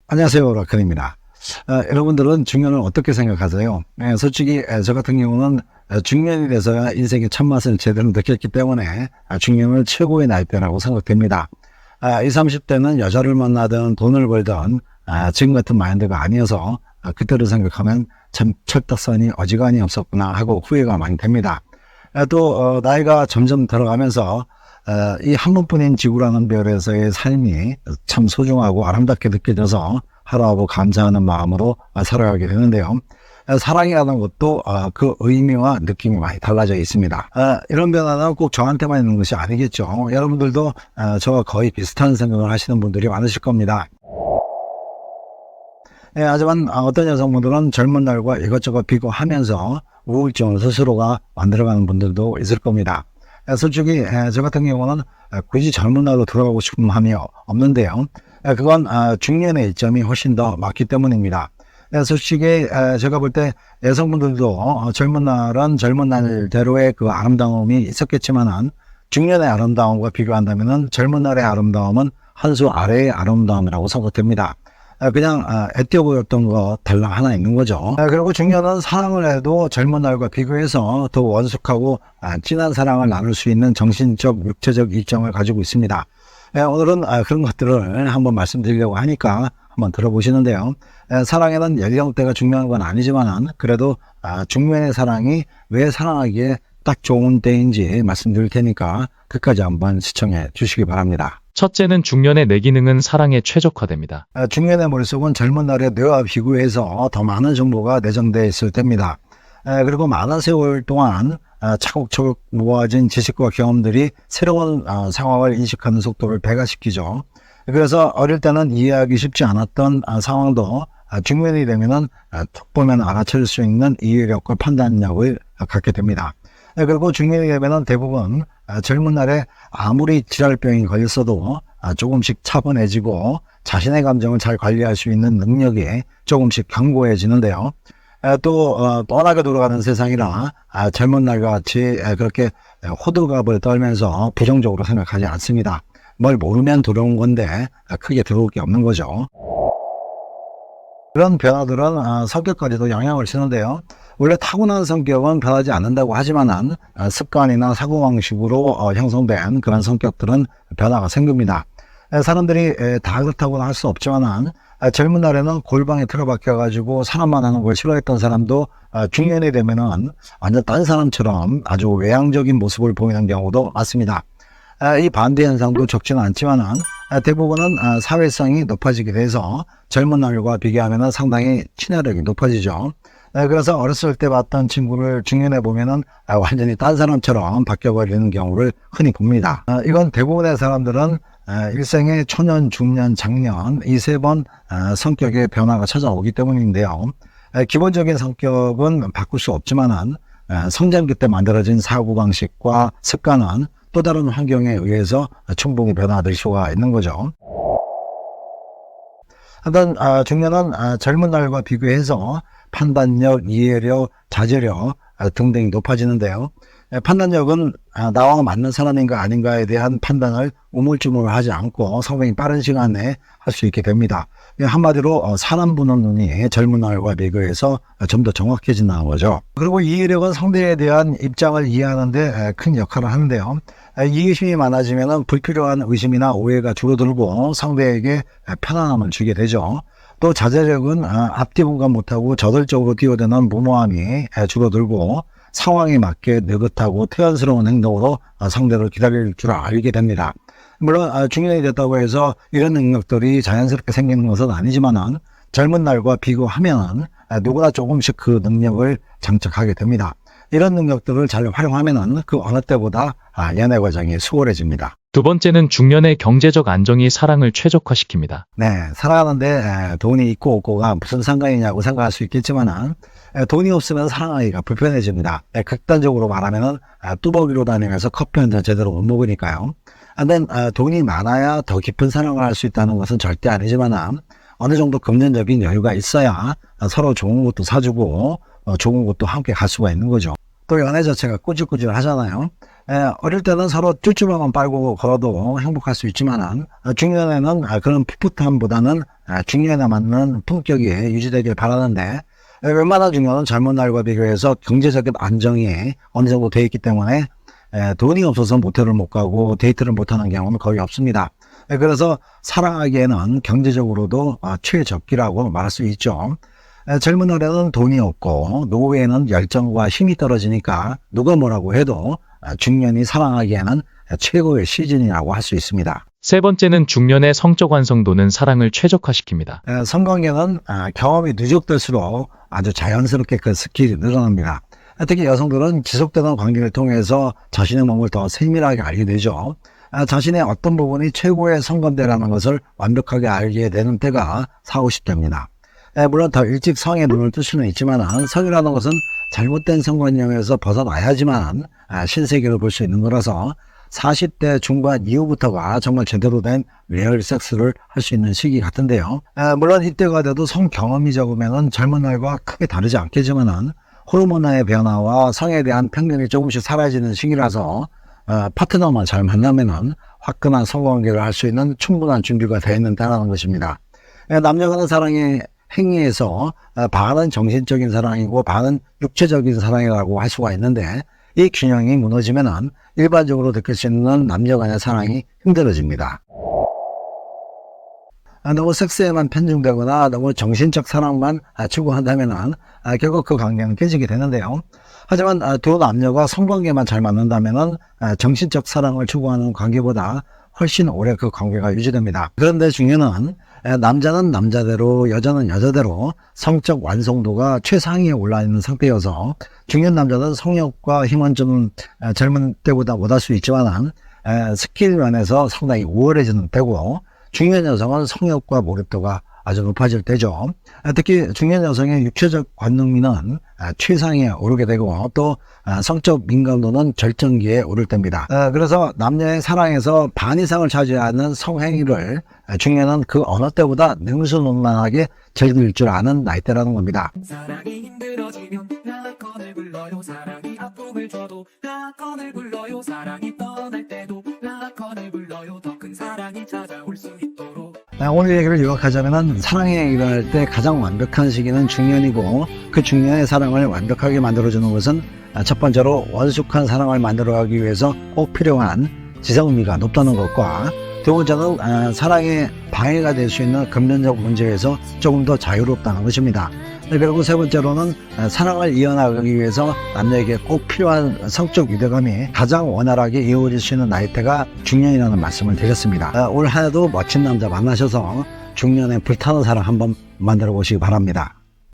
안녕하세요, 라클입니다. 여러분들은 중년을 어떻게 생각하세요? 솔직히 저 같은 경우는 중년이 돼서야 인생의 참맛을 제대로 느꼈기 때문에 중년을 최고의 나이대라고 생각됩니다. 20, 30대는 여자를 만나든 돈을 벌든 지금 같은 마인드가 아니어서 그때를 생각하면 참 철딱선이 어지간히 없었구나 하고 후회가 많이 됩니다. 또 나이가 점점 들어가면서 이 한 번뿐인 지구라는 별에서의 삶이 참 소중하고 아름답게 느껴져서 하루하루 감사하는 마음으로 살아가게 되는데요. 사랑이라는 것도 그 의미와 느낌이 많이 달라져 있습니다. 이런 변화는 꼭 저한테만 있는 것이 아니겠죠. 여러분들도 저와 거의 비슷한 생각을 하시는 분들이 많으실 겁니다. 하지만 어떤 여성분들은 젊은 날과 이것저것 비교하면서 우울증을 스스로가 만들어가는 분들도 있을 겁니다. 솔직히 저 같은 경우는 굳이 젊은 날로 돌아가고 싶은 마음이 없는데요. 그건 중년의 이점이 훨씬 더 많기 때문입니다. 솔직히 제가 볼 때 여성분들도 젊은 날은 젊은 날대로의 그 아름다움이 있었겠지만은 중년의 아름다움과 비교한다면은 젊은 날의 아름다움은 한 수 아래의 아름다움이라고 생각됩니다. 그냥 애띄어 보였던 거 달랑 하나 있는 거죠. 그리고 중년은 사랑을 해도 젊은 날과 비교해서 더 원숙하고 진한 사랑을 나눌 수 있는 정신적, 육체적 이점을 가지고 있습니다. 오늘은 그런 것들을 한번 말씀드리려고 하니까 한번 들어보시는데요. 사랑에는 연령대가 중요한 건 아니지만 그래도 중년의 사랑이 왜 사랑하기에 딱 좋은 때인지 말씀드릴 테니까 끝까지 한번 시청해 주시기 바랍니다. 첫째는 중년의 뇌 기능은 사랑에 최적화됩니다. 중년의 머릿속은 젊은 날의 뇌와 비교해서 더 많은 정보가 내장되어 있을 때입니다. 그리고 많은 세월 동안 차곡차곡 모아진 지식과 경험들이 새로운 상황을 인식하는 속도를 배가시키죠. 그래서 어릴 때는 이해하기 쉽지 않았던 상황도 중년이 되면은 툭 보면 알아챌 수 있는 이해력과 판단력을 갖게 됩니다. 그리고 중년이 되면은 대부분 젊은 날에 아무리 질환병이 걸렸어도 조금씩 차분해지고 자신의 감정을 잘 관리할 수 있는 능력이 조금씩 견고해지는데요. 또 뻔하게 돌아가는 세상이라 젊은 날과 같이 그렇게 호들갑을 떨면서 부정적으로 생각하지 않습니다. 뭘 모르면 들어온 건데 크게 들어올 게 없는 거죠. 그런 변화들은 성격까지도 영향을 주는데요. 원래 타고난 성격은 변하지 않는다고 하지만 습관이나 사고방식으로 형성된 그런 성격들은 변화가 생깁니다. 사람들이 다 그렇다고는 할 수 없지만 젊은 날에는 골방에 틀어박혀 가지고 사람만 하는 걸 싫어했던 사람도 중년이 되면은 완전 딴 사람처럼 아주 외향적인 모습을 보이는 경우도 많습니다. 이 반대 현상도 적지는 않지만 대부분은 사회성이 높아지게 돼서 젊은 날과 비교하면 상당히 친화력이 높아지죠. 그래서 어렸을 때 봤던 친구를 중년에 보면은 완전히 딴 사람처럼 바뀌어버리는 경우를 흔히 봅니다. 이건 대부분의 사람들은 일생의 초년, 중년, 장년 이 세 번 성격의 변화가 찾아오기 때문인데요. 기본적인 성격은 바꿀 수 없지만은 성장기 때 만들어진 사고방식과 습관은 또 다른 환경에 의해서 충분히 변화될 수가 있는 거죠. 하여튼 중년은 젊은 날과 비교해서 판단력, 이해력, 자제력 등등이 높아지는데요. 판단력은 나와 맞는 사람인가 아닌가에 대한 판단을 우물쭈물하지 않고 상당히 빠른 시간에 할 수 있게 됩니다. 한마디로 사람 보는 눈이 젊은 날과 비교해서 좀 더 정확해진다는 거죠. 그리고 이해력은 상대에 대한 입장을 이해하는 데 큰 역할을 하는데요. 이해심이 많아지면 불필요한 의심이나 오해가 줄어들고 상대에게 편안함을 주게 되죠. 또 자제력은 앞뒤 분간 못하고 저돌적으로 뛰어드는 무모함이 줄어들고 상황에 맞게 느긋하고 태연스러운 행동으로 상대를 기다릴 줄 알게 됩니다. 물론 중년이 됐다고 해서 이런 능력들이 자연스럽게 생기는 것은 아니지만 젊은 날과 비교하면 누구나 조금씩 그 능력을 장착하게 됩니다. 이런 능력들을 잘 활용하면 그 어느 때보다 연애 과정이 수월해집니다. 두 번째는 중년의 경제적 안정이 사랑을 최적화시킵니다. 네, 살아가는데 돈이 있고 없고가 무슨 상관이냐고 생각할 수 있겠지만 돈이 없으면 사랑하기가 불편해집니다. 극단적으로 말하면 뚜벅이로 다니면서 커피 한 잔 제대로 못 먹으니까요. 근데 돈이 많아야 더 깊은 사랑을 할 수 있다는 것은 절대 아니지만 어느 정도 금전적인 여유가 있어야 서로 좋은 것도 사주고 좋은 곳도 함께 갈 수가 있는 거죠. 또 연애 자체가 꾸질꾸질 하잖아요. 어릴 때는 서로 쭈쭈바만 빨고 걸어도 행복할 수 있지만 중년에는 그런 풋풋함보다는 중년에 맞는 품격이 유지되길 바라는데, 웬만한 중년은 젊은 날과 비교해서 경제적인 안정이 어느 정도 돼 있기 때문에 돈이 없어서 모텔을 못 가고 데이트를 못하는 경우는 거의 없습니다. 그래서 사랑하기에는 경제적으로도 최적기라고 말할 수 있죠. 젊은 날에는 돈이 없고 노후에는 열정과 힘이 떨어지니까 누가 뭐라고 해도 중년이 사랑하기에는 최고의 시즌이라고 할 수 있습니다. 세 번째는 중년의 성적 완성도는 사랑을 최적화시킵니다. 성관계는 경험이 누적될수록 아주 자연스럽게 그 스킬이 늘어납니다. 특히 여성들은 지속되는 관계를 통해서 자신의 몸을 더 세밀하게 알게 되죠. 자신의 어떤 부분이 최고의 성관대라는 것을 완벽하게 알게 되는 때가 40, 50대입니다. 물론 더 일찍 성에 눈을 뜰 수는 있지만 성이라는 것은 잘못된 성관념에서 벗어나야지만 신세계를 볼 수 있는 거라서 40대 중반 이후부터가 정말 제대로 된 리얼 섹스를 할 수 있는 시기 같은데요. 물론 이때가 돼도 성 경험이 적으면 젊은 날과 크게 다르지 않겠지만 호르몬의 변화와 성에 대한 편견이 조금씩 사라지는 시기라서 파트너만 잘 만나면 화끈한 성관계를 할 수 있는 충분한 준비가 되어 있는 때라는 것입니다. 남녀 간의 사랑의 행위에서 반은 정신적인 사랑이고 반은 육체적인 사랑이라고 할 수가 있는데, 이 균형이 무너지면 일반적으로 느낄 수 있는 남녀 간의 사랑이 힘들어집니다. 너무 섹스에만 편중되거나 너무 정신적 사랑만 추구한다면 결국 그 관계는 깨지게 되는데요. 하지만 두 남녀가 성관계만 잘 맞는다면 정신적 사랑을 추구하는 관계보다 훨씬 오래 그 관계가 유지됩니다. 그런데 중요한 남자는 남자대로 여자는 여자대로 성적 완성도가 최상위에 올라있는 상태여서 중년 남자는 성욕과 힘은 좀 젊은 때보다 못할 수 있지만 스킬 면에서 상당히 우월해지는 때고, 중년 여성은 성욕과 몰입도가 아주 높아질 때죠. 특히 중년 여성의 육체적 관능미는 최상위에 오르게 되고 또 성적 민감도는 절정기에 오를 때입니다. 그래서 남녀의 사랑에서 반 이상을 차지하는 성행위를 중년은 그 어느 때보다 능수논란하게 즐길 줄 아는 나이대라는 겁니다. 사랑이 힘들어지면 라건을 불러요. 사랑이 아픔을 줘도 라건을 불러요. 사랑이 떠날 때도 라건을 불러요. 더 큰 사랑이 찾아올 수 있도록. 오늘 얘기를 요약하자면 사랑에 일어날 때 가장 완벽한 시기는 중년이고, 그 중년의 사랑을 완벽하게 만들어주는 것은 첫 번째로 원숙한 사랑을 만들어가기 위해서 꼭 필요한 지성미가 높다는 것과, 두 번째는 사랑에 방해가 될 수 있는 금전적 문제에서 조금 더 자유롭다는 것입니다. 그리고 세 번째로는 사랑을 이어나가기 위해서 남녀에게 꼭 필요한 성적 유대감이 가장 원활하게 이루어질 수 있는 나이대가 중년이라는 말씀을 드렸습니다. 올 한 해도 멋진 남자 만나셔서 중년에 불타는 사랑 한번 만들어 보시기 바랍니다.